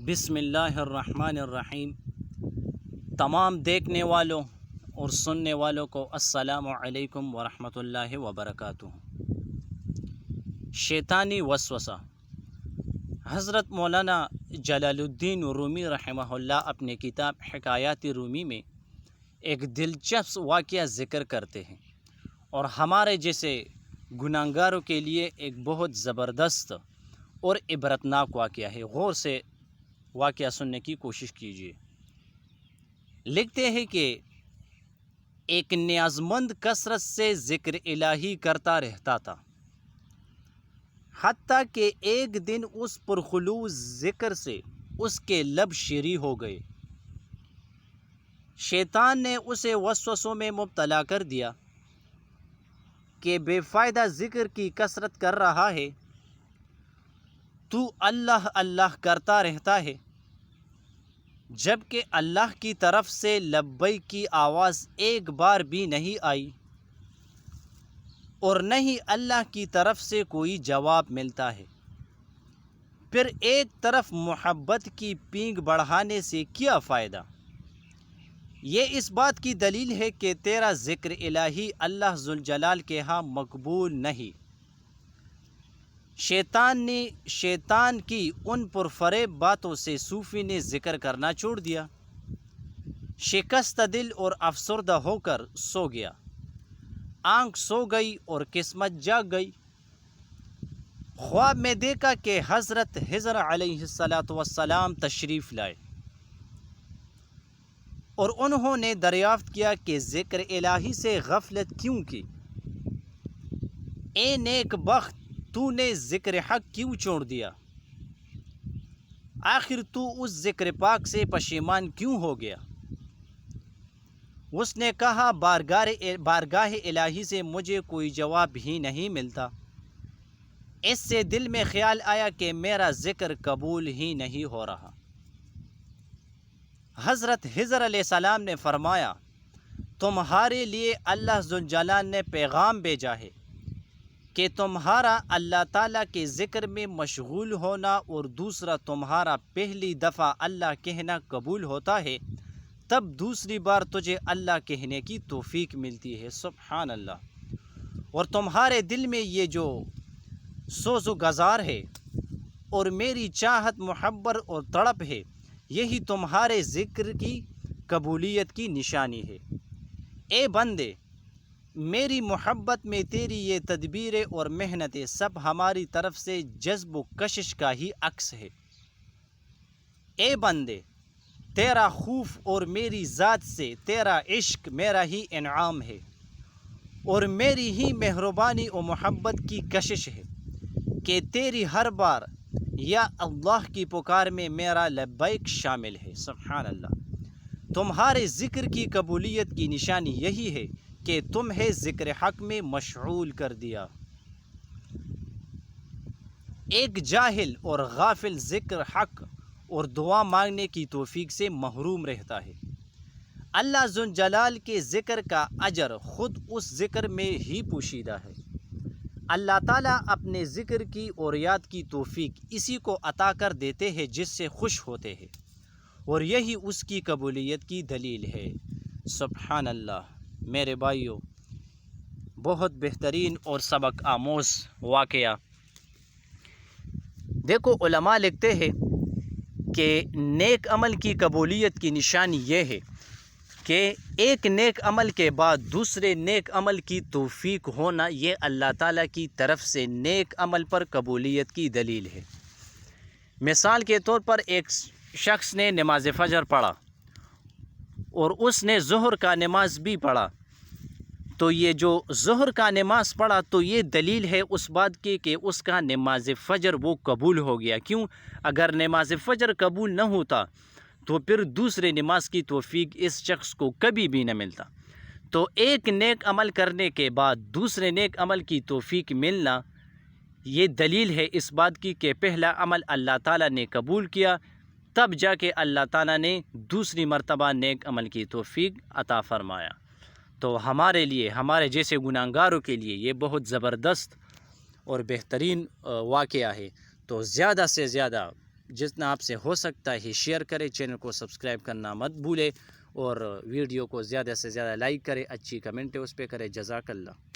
بسم اللہ الرحمن الرحیم۔ تمام دیکھنے والوں اور سننے والوں کو السلام علیکم ورحمۃ اللہ وبرکاتہ۔ شیطانی وسوسہ۔ حضرت مولانا جلال الدین رومی رحمہ اللہ اپنے کتاب حکایات رومی میں ایک دلچسپ واقعہ ذکر کرتے ہیں اور ہمارے جیسے گناہگاروں کے لیے ایک بہت زبردست اور عبرتناک واقعہ ہے۔ غور سے واقعہ سننے کی کوشش کیجیے۔ لکھتے ہیں کہ ایک نیاز مند کثرت سے ذکر الہی کرتا رہتا تھا، حتیٰ کہ ایک دن اس پرخلوص ذکر سے اس کے لب شیریں ہو گئے۔ شیطان نے اسے وسوسوں میں مبتلا کر دیا کہ بے فائدہ ذکر کی کثرت کر رہا ہے، تو اللہ اللہ کرتا رہتا ہے، جبکہ اللہ کی طرف سے لبیک کی آواز ایک بار بھی نہیں آئی اور نہ ہی اللہ کی طرف سے کوئی جواب ملتا ہے۔ پھر ایک طرف محبت کی پینگ بڑھانے سے کیا فائدہ؟ یہ اس بات کی دلیل ہے کہ تیرا ذکر الہی اللہ ذوالجلال کے ہاں مقبول نہیں۔ شیطان کی ان پرفریب باتوں سے صوفی نے ذکر کرنا چھوڑ دیا، شکستہ دل اور افسردہ ہو کر سو گیا۔ آنکھ سو گئی اور قسمت جاگ گئی۔ خواب میں دیکھا کہ حضرت خضر علیہ السلام تشریف لائے اور انہوں نے دریافت کیا کہ ذکر الہی سے غفلت کیوں کی؟ اے نیک بخت، تو نے ذکر حق کیوں چھوڑ دیا؟ آخر تو اس ذکر پاک سے پشیمان کیوں ہو گیا؟ اس نے کہا، بارگاہ الہی سے مجھے کوئی جواب ہی نہیں ملتا۔ اس سے دل میں خیال آیا کہ میرا ذکر قبول ہی نہیں ہو رہا۔ حضرت خضر علیہ السلام نے فرمایا، تمہارے لیے اللہ ذوالجلال نے پیغام بھیجا ہے کہ تمہارا اللہ تعالیٰ کے ذکر میں مشغول ہونا اور دوسرا تمہارا پہلی دفعہ اللہ کہنا قبول ہوتا ہے، تب دوسری بار تجھے اللہ کہنے کی توفیق ملتی ہے۔ سبحان اللہ۔ اور تمہارے دل میں یہ جو سوز و گزار ہے اور میری چاہت، محبت اور تڑپ ہے، یہی تمہارے ذکر کی قبولیت کی نشانی ہے۔ اے بندے، میری محبت میں تیری یہ تدبیریں اور محنتیں سب ہماری طرف سے جذب و کشش کا ہی عکس ہے۔ اے بندے، تیرا خوف اور میری ذات سے تیرا عشق میرا ہی انعام ہے اور میری ہی مہربانی و محبت کی کشش ہے کہ تیری ہر بار یا اللہ کی پکار میں میرا لبیک شامل ہے۔ سبحان اللہ۔ تمہارے ذکر کی قبولیت کی نشانی یہی ہے کہ تمہیں ذکر حق میں مشغول کر دیا۔ ایک جاہل اور غافل ذکر حق اور دعا مانگنے کی توفیق سے محروم رہتا ہے۔ اللہ ذوالجلال کے ذکر کا اجر خود اس ذکر میں ہی پوشیدہ ہے۔ اللہ تعالیٰ اپنے ذکر کی اور یاد کی توفیق اسی کو عطا کر دیتے ہیں جس سے خوش ہوتے ہیں، اور یہی اس کی قبولیت کی دلیل ہے۔ سبحان اللہ۔ میرے بھائیوں، بہت بہترین اور سبق آموز واقعہ۔ دیکھو، علماء لکھتے ہیں کہ نیک عمل کی قبولیت کی نشانی یہ ہے کہ ایک نیک عمل کے بعد دوسرے نیک عمل کی توفیق ہونا، یہ اللہ تعالیٰ کی طرف سے نیک عمل پر قبولیت کی دلیل ہے۔ مثال کے طور پر ایک شخص نے نماز فجر پڑھا اور اس نے ظہر کا نماز بھی پڑھا، تو یہ جو ظہر کا نماز پڑھا تو یہ دلیل ہے اس بات کی کہ اس کا نماز فجر وہ قبول ہو گیا۔ کیوں؟ اگر نماز فجر قبول نہ ہوتا تو پھر دوسرے نماز کی توفیق اس شخص کو کبھی بھی نہ ملتا۔ تو ایک نیک عمل کرنے کے بعد دوسرے نیک عمل کی توفیق ملنا، یہ دلیل ہے اس بات کی کہ پہلا عمل اللہ تعالیٰ نے قبول کیا، تب جا کے اللہ تعالیٰ نے دوسری مرتبہ نیک عمل کی توفیق عطا فرمایا۔ تو ہمارے لیے، ہمارے جیسے گناہگاروں کے لیے یہ بہت زبردست اور بہترین واقعہ ہے۔ تو زیادہ سے زیادہ جتنا آپ سے ہو سکتا ہے شیئر کریں، چینل کو سبسکرائب کرنا مت بھولے، اور ویڈیو کو زیادہ سے زیادہ لائک کریں، اچھی کمنٹ اس پہ کریں۔ جزاک اللہ۔